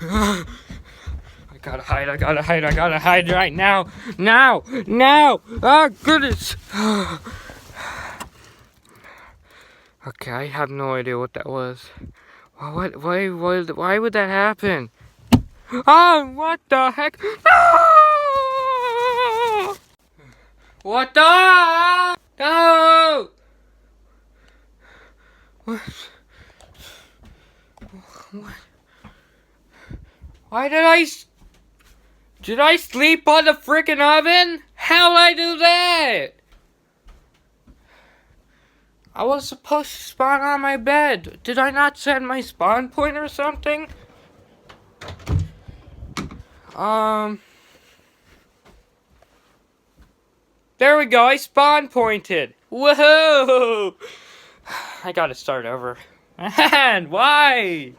I gotta hide, I gotta hide, I gotta hide right now. Now! Now! Oh, goodness! Okay, I have no idea what that was. Why would that happen? Oh, what the heck? No! What the? No! What? What? Why did I sleep on the freaking oven? How'd I do that? I was supposed to spawn on my bed. Did I not set my spawn point or something? There we go, I spawn pointed. Whoa! I gotta start over. Man, why?